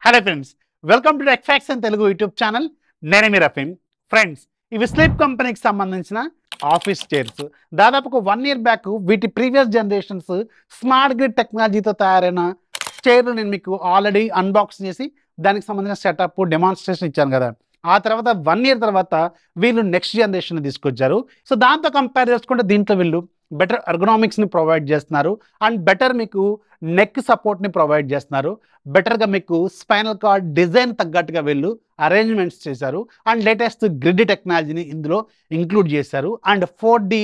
Hello friends, welcome to tech facts and Telugu YouTube channel. నేనే మీ Rafeem. Friends, ఇవి sleep కంపెనీకి సంబంధించిన ఆఫీస్ చైర్స్. దాదాపు ఒక 1 year బ్యాక్ వీటి ప్రీవియస్ జనరేషన్స్ స్మార్ట్ గ్రిడ్ టెక్నాలజీతో తయారైన చైర్లు నేను మీకు ఆల్రెడీ అన్బాక్స్ చేసి దానికి సంబంధించిన సెటప్ డెమాన్స్ట్రేషన్ ఇచ్చాను కదా. ఆ తర్వాత 1 year తర్వాత వీళ్ళు నెక్స్ట్ జనరేషన్ తీసుకొచ్చారు. సో దాంతో కంపేర్ చేసుకుంటే దీంట్లో వీళ్ళు బెటర్ ఎర్గనామిక్స్ని ప్రొవైడ్ చేస్తున్నారు అండ్ బెటర్ మీకు నెక్ సపోర్ట్ని ప్రొవైడ్ చేస్తున్నారు. బెటర్గా మీకు స్పైనల్ కార్డ్ డిజైన్ తగ్గట్టుగా వీళ్ళు అరేంజ్మెంట్స్ చేశారు అండ్ లేటెస్ట్ గ్రిడ్ టెక్నాలజీని ఇందులో ఇంక్లూడ్ చేశారు అండ్ 4D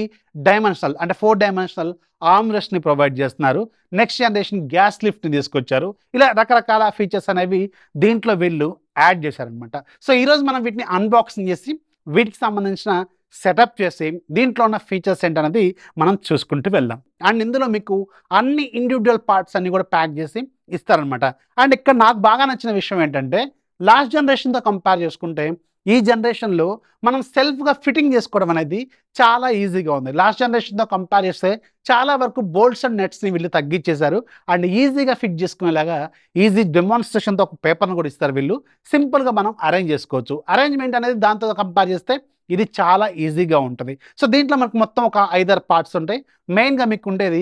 డైమెన్షనల్ అంటే 4 dimensional ఆర్మ్ రెస్ట్ని ప్రొవైడ్ చేస్తున్నారు. నెక్స్ట్ జనరేషన్ గ్యాస్ లిఫ్ట్ని తీసుకొచ్చారు. ఇలా రకరకాల ఫీచర్స్ అనేవి దీంట్లో వీళ్ళు యాడ్ చేశారనమాట. సో ఈరోజు మనం వీటిని అన్బాక్సింగ్ చేసి వీటికి సంబంధించిన సెటప్ చేసి దీంట్లో ఉన్న ఫీచర్స్ ఏంటనేది మనం చూసుకుంటూ వెళ్దాం. అండ్ ఇందులో మీకు అన్ని ఇండివిజువల్ పార్ట్స్ అన్ని కూడా ప్యాక్ చేసి ఇస్తారనమాట. అండ్ ఇక్కడ నాకు బాగా నచ్చిన విషయం ఏంటంటే లాస్ట్ జనరేషన్తో కంపేర్ చేసుకుంటే ఈ జనరేషన్లో మనం సెల్ఫ్గా ఫిట్టింగ్ చేసుకోవడం అనేది చాలా ఈజీగా ఉంది. లాస్ట్ జనరేషన్తో కంపేర్ చేస్తే చాలా వరకు బోల్ట్స్ అండ్ నెట్స్ని వీళ్ళు తగ్గించేశారు అండ్ ఈజీగా ఫిట్ చేసుకునేలాగా ఈజీ డెమాన్స్ట్రేషన్తో ఒక పేపర్ను కూడా ఇస్తారు. వీళ్ళు సింపుల్గా మనం అరేంజ్ చేసుకోవచ్చు. అరేంజ్మెంట్ అనేది దాంతో కంపేర్ చేస్తే ఇది చాలా ఈజీగా ఉంటుంది. సో దీంట్లో మనకు మొత్తం ఒక 5-6 పార్ట్స్ ఉంటాయి. మెయిన్గా మీకు ఉండేది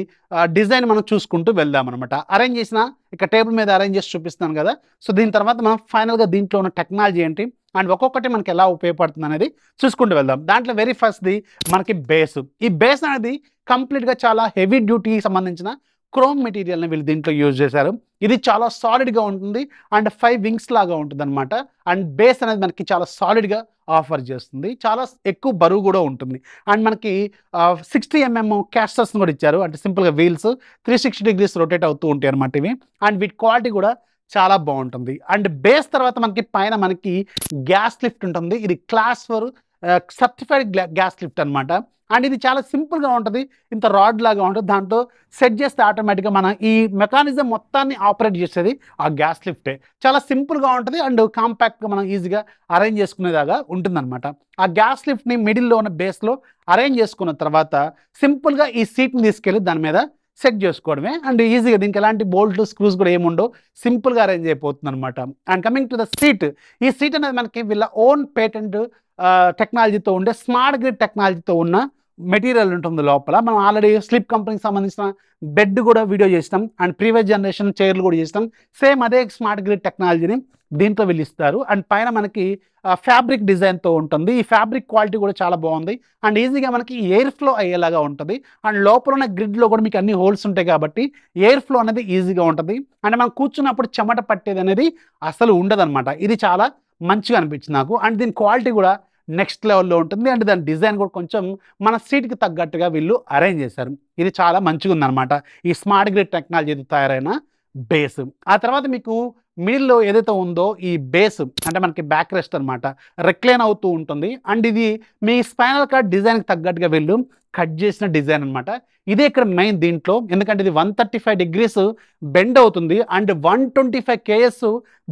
డిజైన్ మనం చూసుకుంటూ వెళ్దాం అనమాట. అరేంజ్ చేసిన ఇక టేబుల్ మీద అరేంజ్ చేసి చూపిస్తాను కదా. సో దీని తర్వాత మనం ఫైనల్గా దీంట్లో ఉన్న టెక్నాలజీ ఏంటి అండ్ ఒక్కొక్కటి మనకి ఎలా ఉపయోగపడుతుంది అనేది చూసుకుంటూ వెళ్దాం. దాంట్లో వెరీ ఫస్ట్ది మనకి బేస్. ఈ బేస్ అనేది కంప్లీట్గా చాలా హెవీ డ్యూటీకి సంబంధించిన క్రోమ్ మెటీరియల్ని వీళ్ళు దీంట్లో యూజ్ చేశారు. ఇది చాలా సాలిడ్గా ఉంటుంది అండ్ 5 wings లాగా ఉంటుంది అనమాట. అండ్ బేస్ అనేది మనకి చాలా సాలిడ్గా ఆఫర్ చేస్తుంది. చాలా ఎక్కువ బరువు కూడా ఉంటుంది అండ్ మనకి 60 mm క్యాస్టర్స్ని కూడా ఇచ్చారు. అంటే సింపుల్గా వీల్స్ 360 degrees రొటేట్ అవుతూ ఉంటాయి అనమాట ఇవి. అండ్ వీటి క్వాలిటీ కూడా చాలా బాగుంటుంది. అండ్ బేస్ తర్వాత మనకి పైన మనకి గ్యాస్ లిఫ్ట్ ఉంటుంది. ఇది క్లాస్ 4 సర్టిఫైడ్ గ్యాస్ లిఫ్ట్ అనమాట. అండ్ ఇది చాలా సింపుల్గా ఉంటుంది. ఇంత రాడ్ లాగా ఉంటుంది. దాంట్లో సెట్ చేస్తే ఆటోమేటిక్గా మనం ఈ మెకానిజం మొత్తాన్ని ఆపరేట్ చేసేది ఆ గ్యాస్ లిఫ్టే. చాలా సింపుల్గా ఉంటుంది అండ్ కాంపాక్ట్గా మనం ఈజీగా అరేంజ్ చేసుకునేలాగా ఉంటుందన్నమాట. ఆ గ్యాస్ లిఫ్ట్ని మిడిల్లో ఉన్న బేస్లో అరేంజ్ చేసుకున్న తర్వాత సింపుల్గా ఈ సీట్ని తీసుకెళ్ళి దాని మీద సెట్ చేసుకోవడమే అండ్ ఈజీగా దీనికి ఎలాంటి బోల్ట్ స్క్రూస్ కూడా ఏముండవు. సింపుల్గా అరేంజ్ అయిపోతుంది అనమాట. And coming to the seat, ఈ సీట్ అనేది మనకి వీళ్ళ ఓన్ పేటెంట్ టెక్నాలజీతో ఉండే స్మార్ట్ గ్రిడ్ టెక్నాలజీతో ఉన్న మెటీరియల్ ఉంటుంది లోపల. మనం ఆల్రెడీ స్లీప్ కంపెనీకి సంబంధించిన బెడ్ కూడా వీడియో చేసినాం అండ్ ప్రీవియస్ జనరేషన్ చైర్లు కూడా చేసినాం. సేమ్ అదే స్మార్ట్ గ్రిడ్ టెక్నాలజీని దీంట్లో వీళ్ళు ఇస్తారు. అండ్ పైన మనకి ఫ్యాబ్రిక్ డిజైన్తో ఉంటుంది. ఈ ఫ్యాబ్రిక్ క్వాలిటీ కూడా చాలా బాగుంది అండ్ ఈజీగా మనకి ఎయిర్ ఫ్లో అయ్యేలాగా ఉంటుంది. అండ్ లోపల ఉన్న గ్రిడ్లో కూడా మీకు అన్ని హోల్స్ ఉంటాయి కాబట్టి ఎయిర్ ఫ్లో అనేది ఈజీగా ఉంటుంది. అండ్ మనం కూర్చున్నప్పుడు చెమట పట్టేది అనేది అసలు ఉండదన్నమాట. ఇది చాలా మంచిగా అనిపించింది నాకు. అండ్ దీని క్వాలిటీ కూడా నెక్స్ట్ లెవెల్లో ఉంటుంది అండ్ దాని డిజైన్ కూడా కొంచెం మన సీట్కి తగ్గట్టుగా వీళ్ళు అరేంజ్ చేశారు. ఇది చాలా మంచిగా ఉందన్నమాట ఈ స్మార్ట్ గ్రిడ్ టెక్నాలజీతో తయారైన బేస్. ఆ తర్వాత మీకు మిడిల్లో ఏదైతే ఉందో ఈ బేస్ అంటే మనకి బ్యాక్ రెస్ట్ అనమాట రెక్లైన్ అవుతూ ఉంటుంది. అండ్ ఇది మీ స్పైనల్ కార్డ్ డిజైన్కి తగ్గట్టుగా వీళ్ళు కట్ చేసిన డిజైన్ అనమాట. ఇదే ఇక్కడ మెయిన్ దీంట్లో, ఎందుకంటే ఇది 135 degrees బెండ్ అవుతుంది అండ్ 125 kgs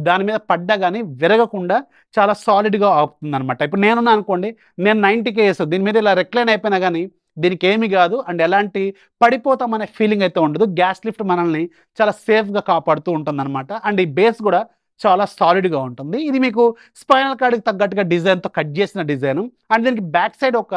దాని మీద పడ్డా కానీ విరగకుండా చాలా సాలిడ్గా అవుతుంది అనమాట. ఇప్పుడు నేనున్నా అనుకోండి, నేను 90 kgs దీని మీద ఇలా రెక్లైన్ అయిపోయినా కానీ దీనికి ఏమి కాదు అండ్ ఎలాంటి పడిపోతామనే ఫీలింగ్ అయితే ఉండదు. గ్యాస్ లిఫ్ట్ మనల్ని చాలా సేఫ్గా కాపాడుతూ ఉంటుంది అనమాట. అండ్ ఈ బేస్ కూడా చాలా సాలిడ్గా ఉంటుంది. ఇది మీకు స్పైనల్ కార్డ్కి తగ్గట్టుగా డిజైన్తో కట్ చేసిన డిజైన్ అండ్ దీనికి బ్యాక్ సైడ్ ఒక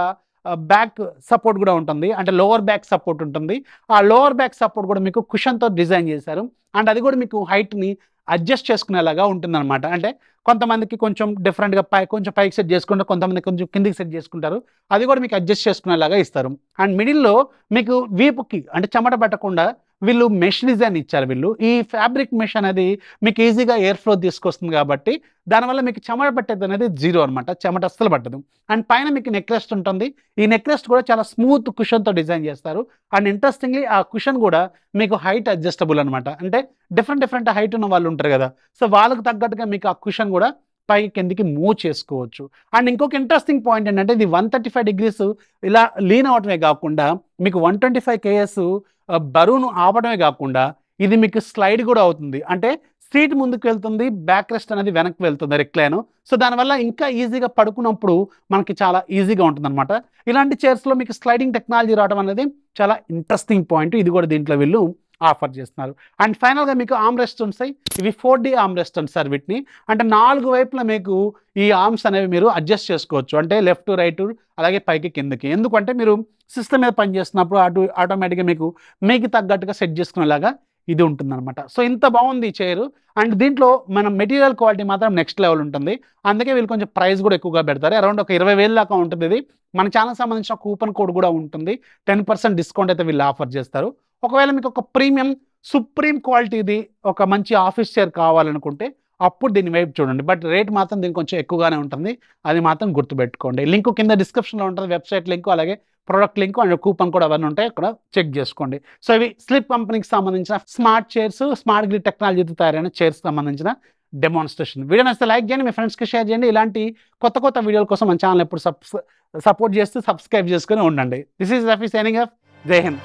బ్యాక్ సపోర్ట్ కూడా ఉంటుంది. అంటే లోవర్ బ్యాక్ సపోర్ట్ ఉంటుంది. ఆ లోవర్ బ్యాక్ సపోర్ట్ కూడా మీకు కుషన్తో డిజైన్ చేశారు అండ్ అది కూడా మీకు హైట్ని అడ్జస్ట్ చేసుకునేలాగా ఉంటుందన్నమాట. అంటే కొంతమందికి కొంచెం డిఫరెంట్గా కొంచెం పైకి సెట్ చేసుకుంటారు, కొంతమంది కొంచెం కిందికి సెట్ చేసుకుంటారు. అది కూడా మీకు అడ్జస్ట్ చేసుకునేలాగా ఇస్తారు. అండ్ మిడిల్లో మీకు వీపుకి అంటే చెమట పట్టకుండా వీళ్ళు మెష్ డిజైన్ ఇచ్చారు. వీళ్ళు ఈ ఫ్యాబ్రిక్ మెష్ అనేది మీకు ఈజీగా ఎయిర్ ఫ్లో తీసుకొస్తుంది కాబట్టి దానివల్ల మీకు చెమట పట్టేది అనేది 0 అనమాట. చెమట అస్సలు పట్టదు. అండ్ పైన మీకు నెక్ రెస్ట్ ఉంటుంది. ఈ నెక్ రెస్ట్ కూడా చాలా స్మూత్ కుషన్తో డిజైన్ చేస్తారు. అండ్ ఇంట్రెస్టింగ్లీ ఆ కుషన్ కూడా మీకు హైట్ అడ్జస్టబుల్ అనమాట. అంటే డిఫరెంట్ హైట్ ఉన్న వాళ్ళు ఉంటారు కదా, సో వాళ్ళకు తగ్గట్టుగా మీకు ఆ కుషన్ కూడా పైకి కిందికి మూవ్ చేసుకోవచ్చు. అండ్ ఇంకొక ఇంట్రెస్టింగ్ పాయింట్ ఏంటంటే ఇది 135 degrees ఇలా లీన్ అవటమే కాకుండా మీకు 125 kgs బరువును ఆపడమే కాకుండా ఇది మీకు స్లైడ్ కూడా అవుతుంది. అంటే సీట్ ముందుకు వెళ్తుంది, బ్యాక్ రెస్ట్ అనేది వెనక్కి వెళ్తుంది రెక్లైన్. సో దానివల్ల ఇంకా ఈజీగా పడుకున్నప్పుడు మనకి చాలా ఈజీగా ఉంటుంది అనమాట. ఇలాంటి చైర్స్లో మీకు స్లైడింగ్ టెక్నాలజీ రావడం అనేది చాలా ఇంట్రెస్టింగ్ పాయింట్. ఇది కూడా దీంట్లో వీళ్ళు ఆఫర్ చేస్తున్నారు. అండ్ ఫైనల్గా మీకు ఆర్మ్ రెస్ట్ ఉంటాయి. ఇవి 4D ఆర్మ్ రెస్ట్ అంటారు వీటిని. అంటే 4 వైపులా మీకు ఈ ఆర్మ్స్ అనేవి మీరు అడ్జస్ట్ చేసుకోవచ్చు. అంటే లెఫ్ట్ రైట్ అలాగే పైకి కిందకి. ఎందుకంటే మీరు సిస్టమ్ మీద పని చేస్తున్నప్పుడు ఆటోమేటిక్గా మీకు తగ్గట్టుగా సెట్ చేసుకునేలాగా ఇది ఉంటుందన్నమాట. సో ఇంత బాగుంది ఈ చైర్. అండ్ దీంట్లో మనం మెటీరియల్ క్వాలిటీ మాత్రం నెక్స్ట్ లెవెల్ ఉంటుంది. అందుకే వీళ్ళు కొంచెం ప్రైస్ కూడా ఎక్కువగా పెడతారు. అరౌండ్ ఒక 20,000 దాకా ఉంటుంది ఇది. మన ఛానల్ సంబంధించిన కూపన్ కోడ్ కూడా ఉంటుంది. 10% డిస్కౌంట్ అయితే వీళ్ళు ఆఫర్ చేస్తారు. ఒకవేళ మీకు ఒక ప్రీమియం సుప్రీం క్వాలిటీది ఒక మంచి ఆఫీస్ చైర్ కావాలనుకుంటే అప్పుడు దీని వైపు చూడండి. బట్ రేట్ మాత్రం దీనికి కొంచెం ఎక్కువగానే ఉంటుంది. అది మాత్రం గుర్తుపెట్టుకోండి. లింక్ కింద డిస్క్రిప్షన్లో ఉంటుంది. వెబ్సైట్ లింక్ అలాగే ప్రొడక్ట్ లింక్ అండ్ కూపన్ కూడా అవన్నీ ఉంటాయి. అక్కడ చెక్ చేసుకోండి. సో ఇవి స్లిప్ కంపెనీకి సంబంధించిన స్మార్ట్ చైర్స్, స్మార్ట్ గ్రిడ్ టెక్నాలజీతో తయారైన చైర్స్ సంబంధించిన డెమాన్స్ట్రేషన్. వీడియో నచ్చితే లైక్ చేయండి, మీ ఫ్రెండ్స్కి షేర్ చేయండి. ఇలాంటి కొత్త వీడియోల కోసం మన ఛానల్ ఎప్పుడు సపోర్ట్ చేస్తూ సబ్స్క్రైబ్ చేసుకొని ఉండండి. This is Rafi signing off. జై హింద్.